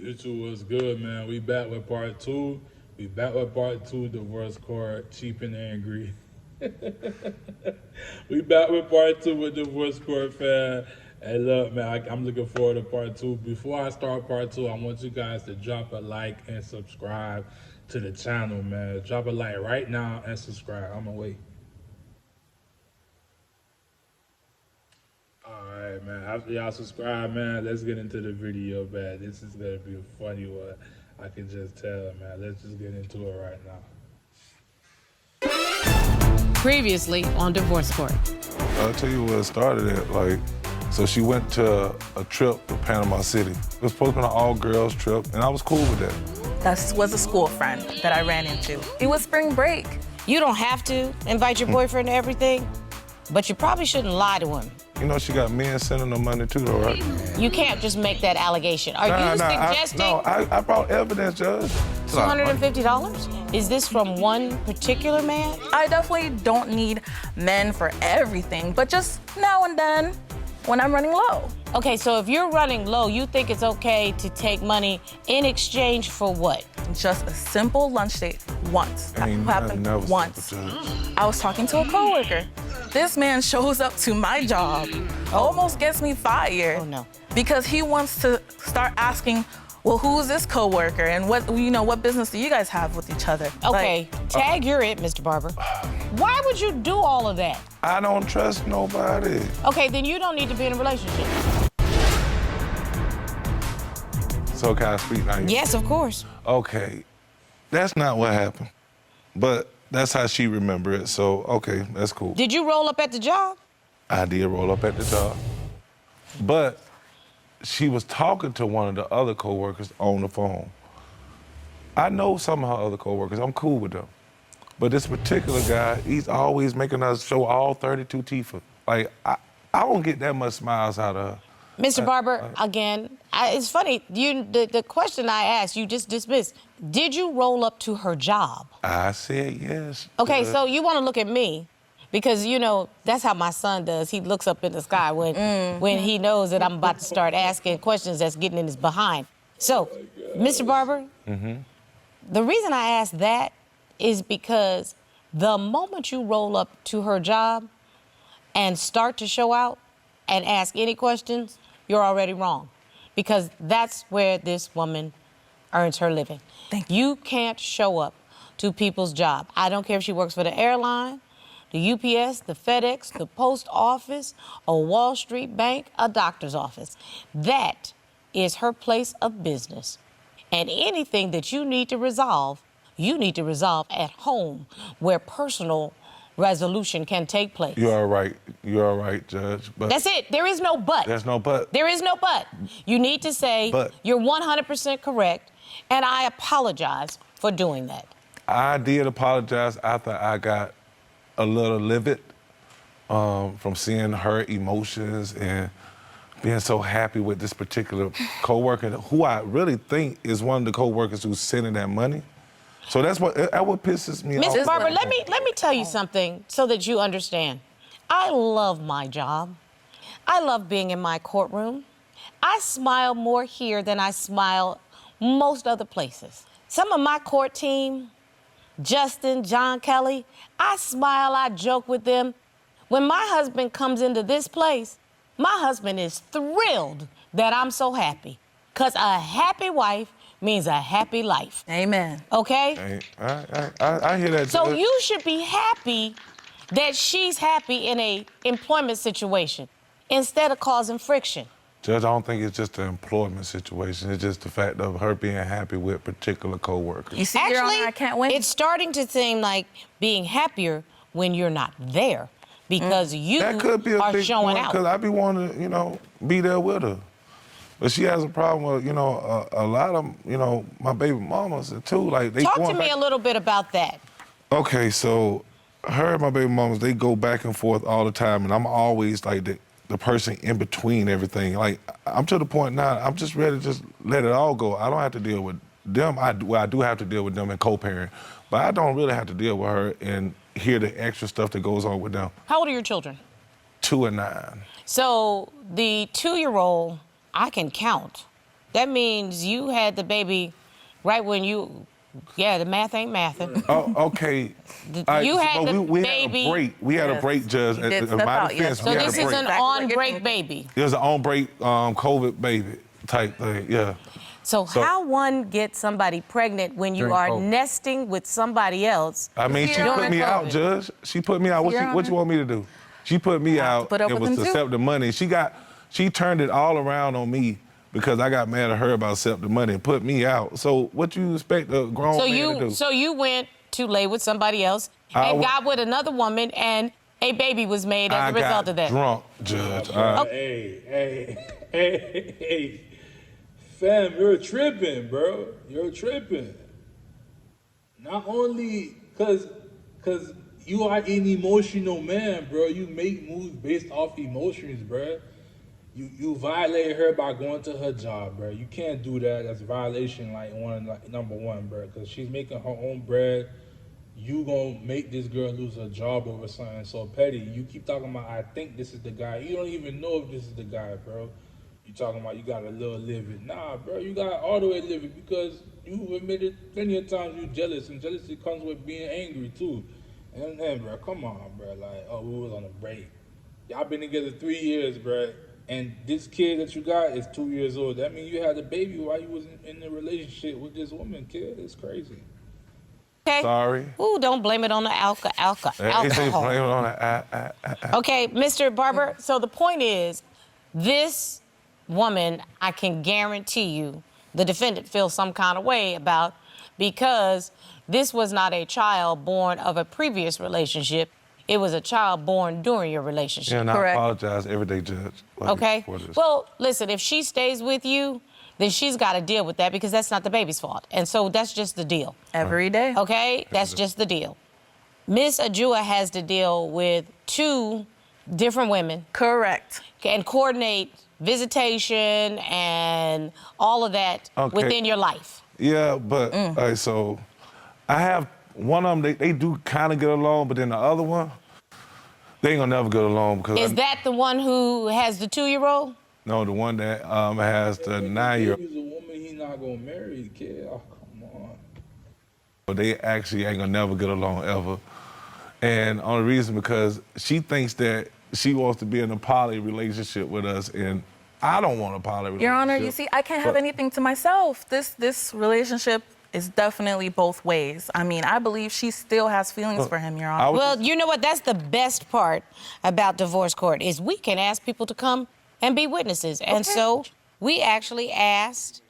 YouTube was good, man. We back with part two. Divorce court, cheap and angry. We back with part two with divorce court, fam. Hey, look, man, I'm looking forward to part two. Before I start part two, I want you guys to drop a like and subscribe to the channel, man. Drop a like right now and subscribe. I'm gonna wait. Alright, man. After y'all subscribe, man, let's get into the video, man. This is gonna be a funny one. I can just tell, man. Let's just get into it right now. Previously on Divorce Court. I'll tell you where it started at. So she went to a trip to Panama City. It was supposed to be an all-girls trip, and I was cool with that. That was a school friend that I ran into. It was spring break. You don't have to invite your boyfriend to everything, but you probably shouldn't lie to him. You know, she got men sending her money too, though, right? You can't just make that allegation. Are you suggesting? I brought evidence, Judge. $250? Is this from one particular man? I definitely don't need men for everything, but just now and then when I'm running low. Okay, so if you're running low, you think it's okay to take money in exchange for what? Just a simple lunch date once. That happened once. I was talking to a coworker. This man shows up to my job, almost gets me fired. Oh no. Because he wants to start asking, well, who's this coworker and what business do you guys have with each other? Okay, tag you're it, Mr. Barber. Why would you do all of that? I don't trust nobody. Okay, then you don't need to be in a relationship. So can I speak now? Yes, of course. Okay, that's not what happened, but that's how she remembered it, so okay, that's cool. Did you roll up at the job? I did roll up at the job, but she was talking to one of the other coworkers on the phone. I know some of her other coworkers, I'm cool with them. But this particular guy, he's always making us show all 32 teeth. Like, I don't get that much smiles out of her. Mr. Barber, again, it's funny, the question I asked, you just dismissed. Did you roll up to her job? I said yes. Okay, so you want to look at me, because, you know, that's how my son does. He looks up in the sky when he knows that I'm about to start asking questions that's getting in his behind. So, Mr. Barber, the reason I asked that is because the moment you roll up to her job and start to show out and ask any questions, you're already wrong, because that's where this woman earns her living. Thank you. You can't show up to people's job. I don't care if she works for the airline, the UPS, the FedEx, the post office, a Wall Street bank, a doctor's office. That is her place of business. And anything that you need to resolve at home, where personal resolution can take place. You're all right, Judge. But that's it. There is no but. There's no but. There is no but. You need to say, you're 100% correct, and I apologize for doing that. I did apologize after I got a little livid from seeing her emotions and being so happy with this particular coworker, who I really think is one of the coworkers who's sending that money. So that's what pisses me off. Mr. Barber, let me tell you something so that you understand. I love my job. I love being in my courtroom. I smile more here than I smile most other places. Some of my court team, Justin, John Kelly, I smile, I joke with them. When my husband comes into this place, my husband is thrilled that I'm so happy, because a happy wife means a happy life. Amen. Okay? I hear that. So you should be happy that she's happy in a employment situation instead of causing friction. Judge, I don't think it's just an employment situation. It's just the fact of her being happy with particular coworkers. You see, Your Honor, I can't win. It's starting to seem like being happier when you're not there, because you that could be a are big showing out. Because I be wanting to, be there with her. But she has a problem with, a lot of, my baby mamas too. Like, they Talk to me a little bit about that. Okay, so her and my baby mamas, they go back and forth all the time, and I'm always like the person in between everything. Like, I'm to the point now, I'm just ready to just let it all go. I don't have to deal with them. I do have to deal with them and co-parent, but I don't really have to deal with her and hear the extra stuff that goes on with them. How old are your children? 2 and 9. So the 2-year-old, I can count. that means you had the baby right when you. Yeah, the math ain't mathing. Oh, okay. You had the we baby. Had a break. We had a break, Judge. He did step out, yes. So this is an Exactly on-break baby. It was an on-break COVID baby type thing, yeah. So how one gets somebody pregnant when you During are COVID. nesting with somebody else? I mean, she During put me out, COVID. Judge. She put me out. What you want me to do? She put me out. put up It with was him to too. accept the money. She turned it all around on me because I got mad at her about accepting the money and put me out. So what you expect a grown man to do? So you went to lay with somebody else and got with another woman, and a baby was made as a result of that. I got drunk, Judge. Hey, fam, you're tripping, bro. You're tripping. Not only cause you are an emotional man, bro. You make moves based off emotions, bro. You violated her by going to her job, bro. You can't do that. That's a violation, number one, bro. Because she's making her own bread. You gonna make this girl lose her job over something so petty. You keep talking about, I think this is the guy. You don't even know if this is the guy, bro. You talking about you got a little living. Nah, bro, you got all the way living because you've admitted plenty of times you jealous, and jealousy comes with being angry too. And then, bro, come on, bro. Like, oh, we was on a break. Y'all been together 3 years, bro. And this kid that you got is 2 years old. That means you had a baby while you was in a relationship with this woman, kid. It's crazy. Okay. Sorry. Ooh, don't blame it on the alcohol. They say blame it on the Okay, Mr. Barber, so the point is, this woman, I can guarantee you, the defendant feels some kind of way about because this was not a child born of a previous relationship. It was a child born during your relationship. Yeah, and Correct. I apologize, everyday judge. Okay? For this. Well, listen, if she stays with you, then she's got to deal with that because that's not the baby's fault. And so that's just the deal. Every day. Okay? That's just the deal. Miss Ajua has to deal with 2 different women. Correct. And coordinate visitation and all of that within your life. Yeah, but all right, so I have one of them. They do kind of get along, but then the other one, they ain't gonna never get along because. Is that the one who has the 2-year-old? No, the one that has the 9-year-old. He's a woman he not gonna marry, kid. Oh, come on. But they actually ain't gonna never get along ever, and on the reason because she thinks that she wants to be in a poly relationship with us, and I don't want a poly relationship. Your Honor, you see, I can't have anything to myself. This relationship is definitely both ways. I mean, I believe she still has feelings for him, Your Honor. Well, you know what? That's the best part about divorce court is we can ask people to come and be witnesses. And so we actually asked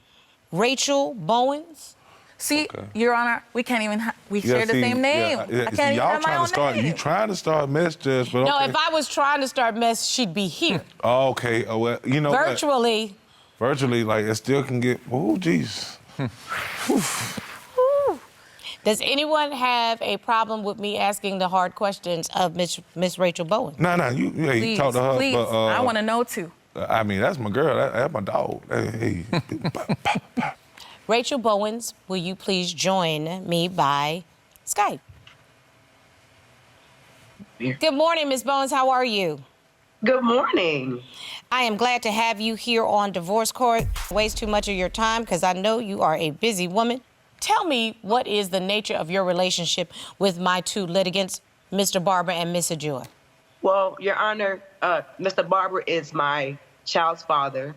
Rachel Bowens. See, Your Honor, we can't even, we share the same name. I can't even have my own name. You trying to start a mess, Judge, but No, okay. if I was trying to start mess, she'd be here. Oh, okay, well, you know Virtually. what? Virtually, like, it still can get, oh, jeez. Does anyone have a problem with me asking the hard questions of Miss Rachel Bowen? No, you Please, talk to her. please, But, I want to know too. I mean, that's my girl. That's my dog. Hey. Rachel Bowens, will you please join me by Skype? Good morning, Ms. Bowens. How are you? Good morning. I am glad to have you here on Divorce Court. Waste too much of your time because I know you are a busy woman. Tell me what is the nature of your relationship with my 2 litigants, Mr. Barber and Miss Ajua? Well, Your Honor, Mr. Barber is my child's father.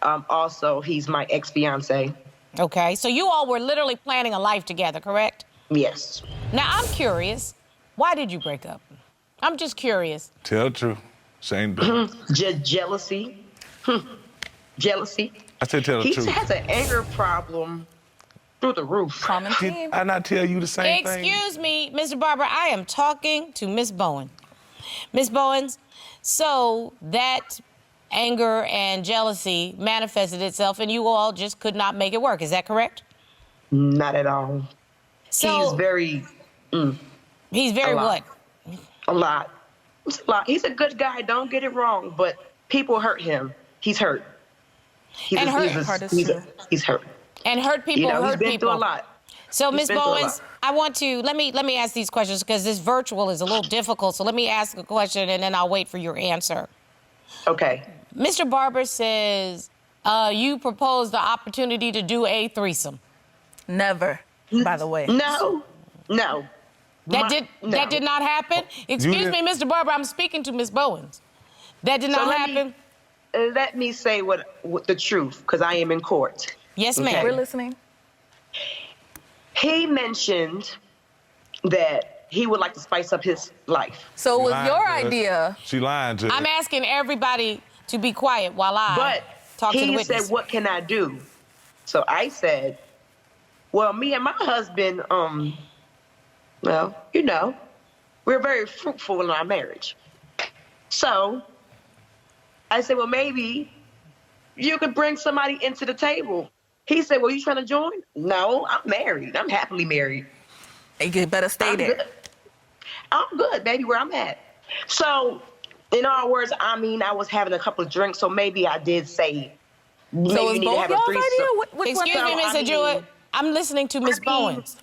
Also, he's my ex-fiance. Okay, so you all were literally planning a life together, correct? Yes. Now, I'm curious, why did you break up? I'm just curious. Tell the truth. Shane. Just jealousy. Jealousy. I said tell the He truth. has an anger problem through the roof. Common theme. Did I not tell you the same thing? Excuse me, Mr. Barber, I am talking to Miss Bowen. Miss Bowens, so that anger and jealousy manifested itself and you all just could not make it work. Is that correct? Not at all. So He's very he's very a what? lot. A lot. It's a lot. He's a good guy, don't get it wrong, but people hurt him. He's hurt. He's And hurt- he's hurt. And hurt people He's hurt been people. through a lot. So, He's Ms. been through a Bowens, lot. I want to let me ask these questions because this virtual is a little difficult. So let me ask a question and then I'll wait for your answer. Okay. Mr. Barber says you proposed the opportunity to do a threesome. Never, by the way. No. That did not happen? Excuse me, Mr. Barber, I'm speaking to Ms. Bowens. That did not happen? Let me say what the truth, because I am in court. Yes, ma'am. We're listening. He mentioned that he would like to spice up his life. So it was your idea. She lying to I'm asking everybody to be quiet while I talk to the witness. He said, what can I do? So I said, well, me and my husband, well, you know, we're very fruitful in our marriage. So I said, well, maybe you could bring somebody into the table. He said, well, you trying to join? No, I'm married. I'm happily married. You better stay there. Good. I'm good, baby, where I'm at. So, in other words, I mean, I was having a couple of drinks, so maybe I did say, maybe so you need to have a threesome. Excuse me, Mr. Jewett. I'm listening to Ms. Bowens.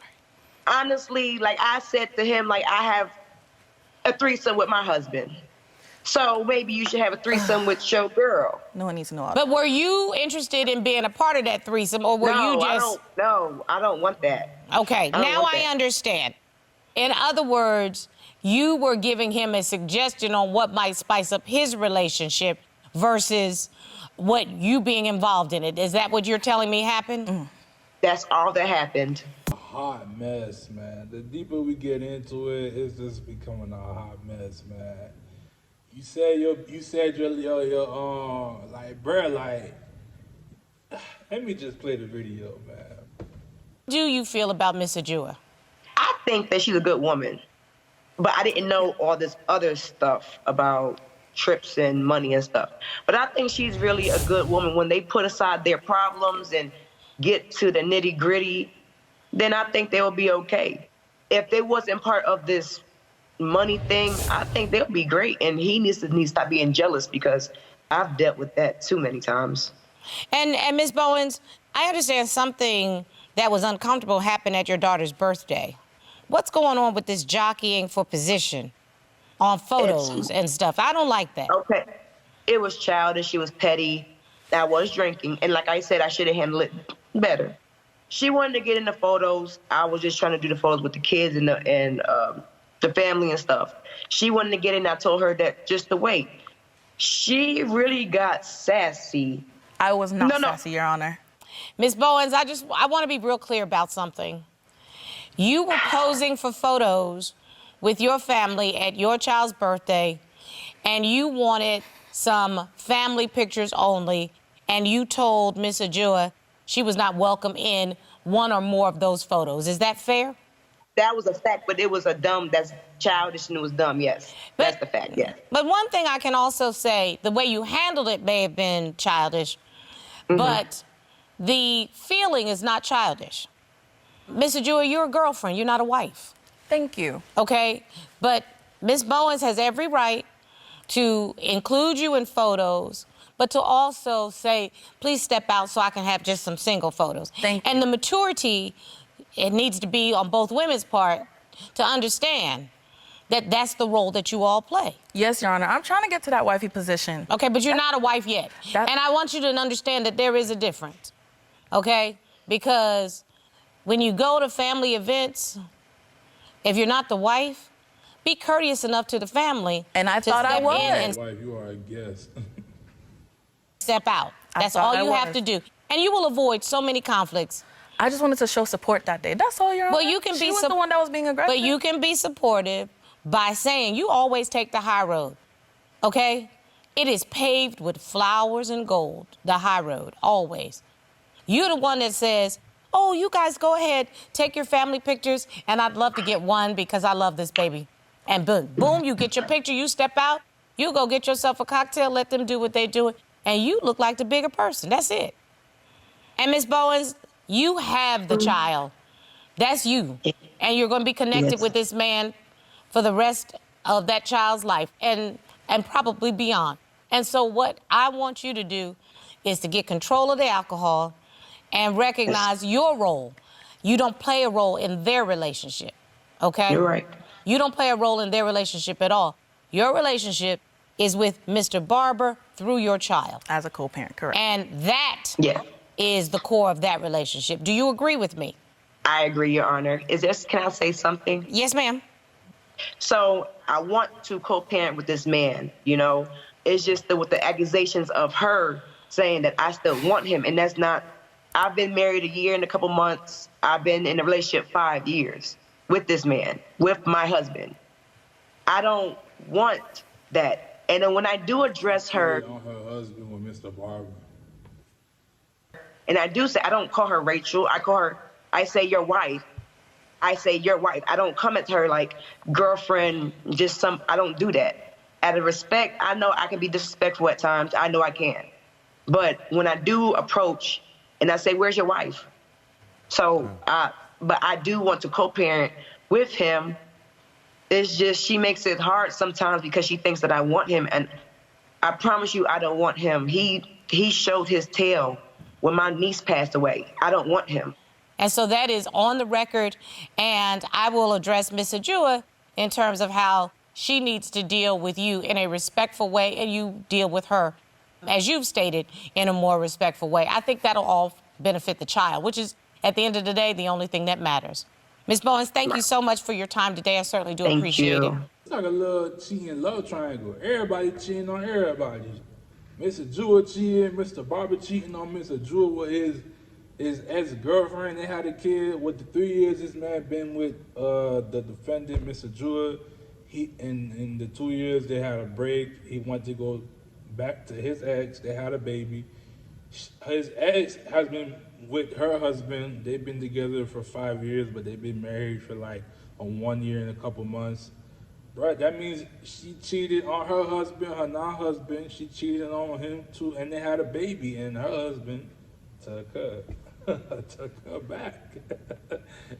Honestly, like I said to him, like I have a threesome with my husband. So maybe you should have a threesome with your girl. No one needs to know all But were you interested in being a part of that threesome, or were you just... No, I don't want that. Okay, now I understand. In other words, you were giving him a suggestion on what might spice up his relationship versus what you being involved in it. Is that what you're telling me happened? That's all that happened. A hot mess, man. The deeper we get into it, it's just becoming a hot mess, man. You said your like, bruh, like, let me just play the video, man. How do you feel about Miss Ajua? I think that she's a good woman, but I didn't know all this other stuff about trips and money and stuff. But I think she's really a good woman. When they put aside their problems and get to the nitty gritty, then I think they'll be okay. If they wasn't part of this money thing, I think they'll be great. And he needs to stop being jealous, because I've dealt with that too many times. And Ms. Bowens, I understand something that was uncomfortable happened at your daughter's birthday. What's going on with this jockeying for position on photos and stuff? I don't like that. Okay. It was childish. It was petty. I was drinking. And like I said, I should have handled it better. She wanted to get in the photos. I was just trying to do the photos with the kids and the family and stuff. She wanted to get in. I told her that just to wait. She really got sassy. I was not sassy, Your Honor. Ms. Bowens, I want to be real clear about something. You were posing for photos with your family at your child's birthday, and you wanted some family pictures only, and you told Miss Ajua she was not welcome in one or more of those photos. Is that fair? That was a fact, but it was that's childish, and it was dumb, yes. That's the fact, yes. But one thing I can also say, the way you handled it may have been childish, but the feeling is not childish. Miss Ajua, you're a girlfriend, you're not a wife. Thank you. Okay? But Miss Bowens has every right to include you in photos, but to also say, please step out so I can have just some single photos. Thank you. And the maturity, it needs to be on both women's part to understand that that's the role that you all play. Yes, Your Honor. I'm trying to get to that wifey position. Okay, but you're not a wife yet. And I want you to understand that there is a difference, okay? Because when you go to family events, if you're not the wife, be courteous enough to the family. And I thought I was. Wife, you are a guest. Step out. That's all you have to do. And you will avoid so many conflicts. I just wanted to show support that day. That's all, Your Honor. Well, you can She was the one that was being aggressive. But you can be supportive by saying you always take the high road, okay? It is paved with flowers and gold, the high road, always. You're the one that says, oh, you guys go ahead, take your family pictures, and I'd love to get one because I love this baby. And boom, you get your picture, you step out, you go get yourself a cocktail, let them do what they do, and you look like the bigger person. That's it. And Ms. Bowens, you have the child. That's you. And you're going to be connected with this man for the rest of that child's life and probably beyond. And so what I want you to do is to get control of the alcohol and recognize your role. You don't play a role in their relationship, okay? You're right. You don't play a role in their relationship at all. Your relationship is with Mr. Barber through your child. As a co-parent, correct. And that Yeah. is the core of that relationship. Do you agree with me? I agree, Your Honor. Can I say something? Yes, ma'am. So I want to co-parent with this man, you know. It's just that with the accusations of her saying that I still want him, and that's not. I've been married a year and a couple months. I've been in a relationship 5 years with this man, with my husband. I don't want that. And then when I do address her, on her husband with Mr. Barber. and I do say, I don't call her Rachel. I say your wife. I say your wife. I don't come at her like girlfriend, I don't do that. Out of respect, I know I can be disrespectful at times. I know I can. But when I do approach and I say, where's your wife? So, but I do want to co-parent with him. It's just she makes it hard sometimes because she thinks that I want him. And I promise you, I don't want him. He showed his tail when my niece passed away. I don't want him. And so that is on the record, and I will address Ms. Ajua in terms of how she needs to deal with you in a respectful way, and you deal with her, as you've stated, in a more respectful way. I think that'll all benefit the child, which is, at the end of the day, the only thing that matters. Ms. Bowens, thank you so much for your time today. I certainly do appreciate it. It's like a little cheating love triangle. Everybody cheating on everybody. Mr. Jewel cheating, Mr. Barber cheating on Mr. Jewel with his ex-girlfriend. They had a kid. With the 3 years this man been with the defendant, Mr. Jewel, in the 2 years they had a break. He wanted to go back to his ex. They had a baby. His ex has been with her husband. They've been together for 5 years, but they've been married for like 1 year and a couple months. Right, that means she cheated on her husband, her non-husband. She cheated on him too, and they had a baby, and her husband took her back.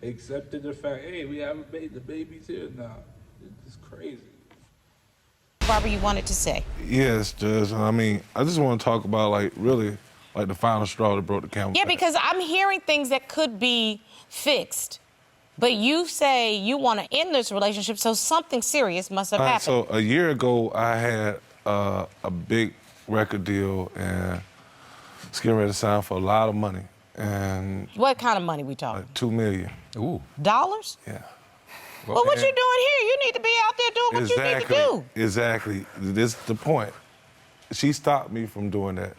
Accepted the fact, hey, we have a baby, the baby's here now. It's crazy. Barbara, you wanted to say? Yes, Judge. I mean, I just want to talk about, like, really, like the final straw that broke the camel's back. Yeah, because I'm hearing things that could be fixed. But you say you want to end this relationship, so something serious must have happened. So a year ago, I had a big record deal, and it's getting ready to sign for a lot of money. And what kind of money we talking? Like $2 million. Ooh. Dollars? Yeah. Well, what you doing here? You need to be out there doing what you need to do. Exactly. This is the point. She stopped me from doing that.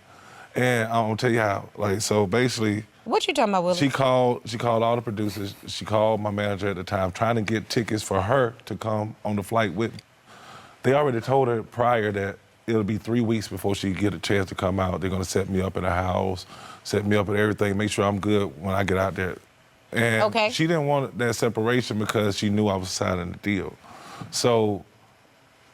And I'm gonna tell you how. Like, so basically, what you talking about, Willie? She called all the producers. She called my manager at the time, trying to get tickets for her to come on the flight with me. They already told her prior that it'll be 3 weeks before she get a chance to come out. They're gonna set me up in a house, set me up with everything, make sure I'm good when I get out there. And she didn't want that separation because she knew I was signing the deal. So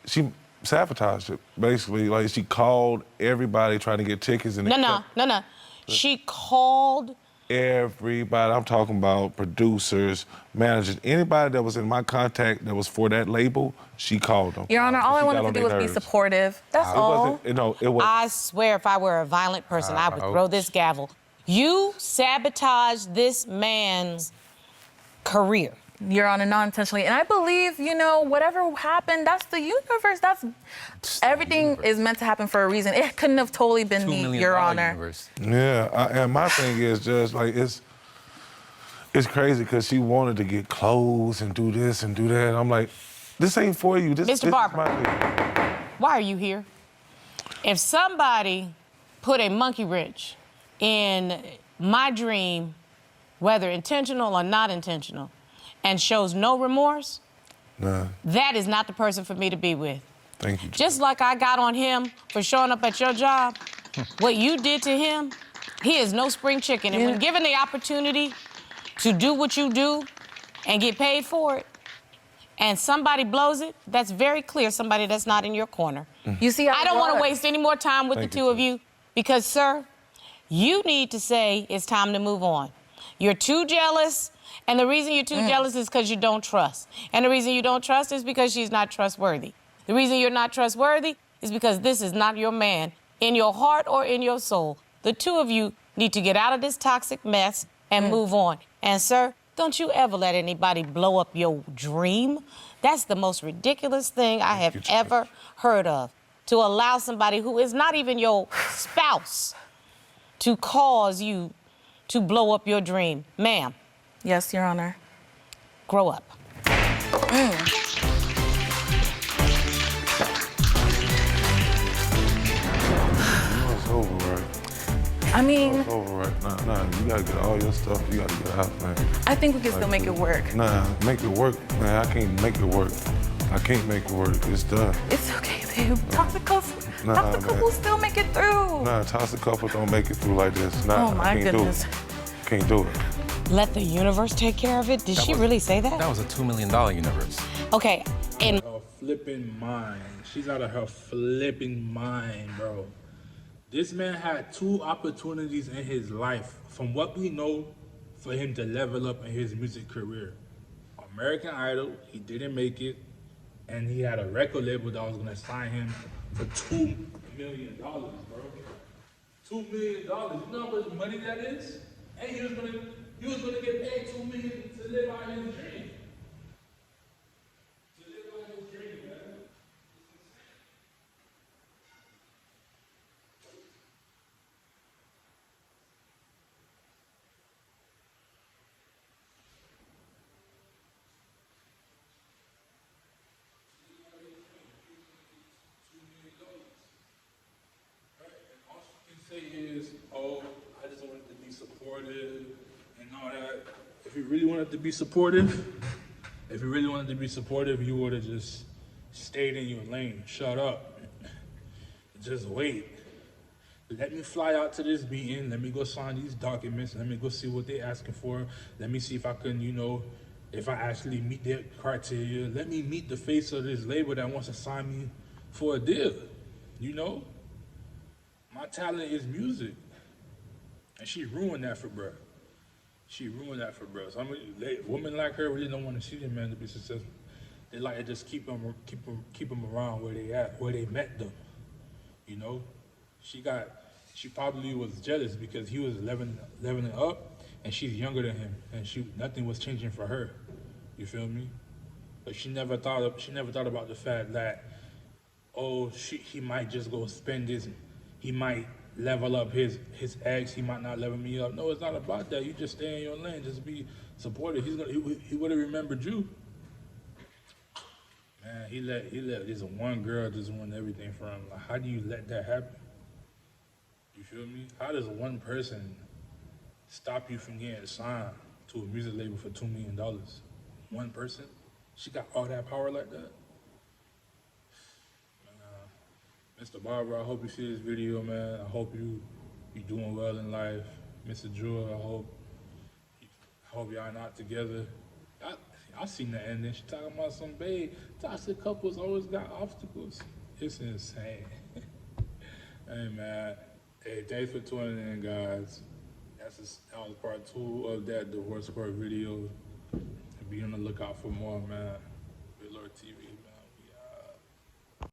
she sabotaged it, basically. Like, she called everybody trying to get tickets. And No. She called everybody. I'm talking about producers, managers, anybody that was in my contact that was for that label, she called them. Your Honor, all I wanted to do was be supportive. That's all. It wasn't. I swear, if I were a violent person, I would throw this gavel. You sabotaged this man's career. Your Honor, non-intentionally. And I believe, whatever happened, that's the universe. Everything is meant to happen for a reason. It couldn't have totally been me, Your Honor. Universe. Yeah, and my thing is just, like, it's crazy because she wanted to get clothes and do this and do that. And I'm like, this ain't for you. Mr. Barber, why are you here? If somebody put a monkey wrench in my dream, whether intentional or not intentional, and shows no remorse, that is not the person for me to be with. Thank you. Just like I got on him for showing up at your job, what you did to him, he is no spring chicken. And when given the opportunity to do what you do and get paid for it, and somebody blows it, that's very clear somebody that's not in your corner. You see, I don't want to waste any more time with the two of you because, sir, you need to say it's time to move on. You're too jealous. And the reason you're too jealous is because you don't trust. And the reason you don't trust is because she's not trustworthy. The reason you're not trustworthy is because this is not your man in your heart or in your soul. The two of you need to get out of this toxic mess and move on. And, sir, don't you ever let anybody blow up your dream. That's the most ridiculous thing I have ever heard of. to allow somebody who is not even your spouse to cause you to blow up your dream? Ma'am. Yes, Your Honor. Grow up. It's over, right? I mean, It's over, right? Nah, you gotta get all your stuff. You gotta get out, man. I think we can still make it work. Nah, make it work, man. I can't make it work. I can't make it work. It's done. It's okay, babe. Toxic Nah, couples still make it through. Nah, toxic couples don't make it through like this. Nah, Oh, my I can't goodness. do it. Can't do it. Let the universe take care of it? Did she really say that? That was a $2 million universe. Okay, and Her flipping mind. She's out of her flipping mind, bro. This man had 2 opportunities in his life, from what we know, for him to level up in his music career. American Idol, he didn't make it, and he had a record label that was gonna sign him for $2 million, bro. $2 million. You know how much money that is? And he was gonna get paid $2 million to live out his dream. To live out his dream, man. All she can say is, oh, I just wanted to be supportive and all that. If you really wanted to be supportive, you would have just stayed in your lane. Shut up. Just wait. Let me fly out to this meeting. Let me go sign these documents. Let me go see what they're asking for. Let me see if I can, if I actually meet their criteria. Let me meet the face of this label that wants to sign me for a deal. My talent is music. And she ruined that for bruh. So women like her really don't want to see their man to be successful. They like to just keep them around where they at, where they met them. She probably was jealous because he was leveling up, and she's younger than him, and nothing was changing for her. You feel me? But she never thought about the fact that, he might just go spend his, he might level up his ex, he might not level me up. No, it's not about that. You just stay in your lane, just be supportive. He would have remembered you. Man, he let this one girl just ruin everything for him. Like, how do you let that happen? You feel me? How does one person stop you from getting signed to a music label for $2 million? One person? She got all that power like that? Mr. Barber, I hope you see this video, man. I hope you doing well in life. Mr. Jewel, I hope y'all not together. I seen the ending. She talking about some babe. Toxic couples always got obstacles. It's insane. Hey, man. Hey, thanks for tuning in, guys. That was part 2 of that divorce court video. Be on the lookout for more, man. Good Lord TV, man.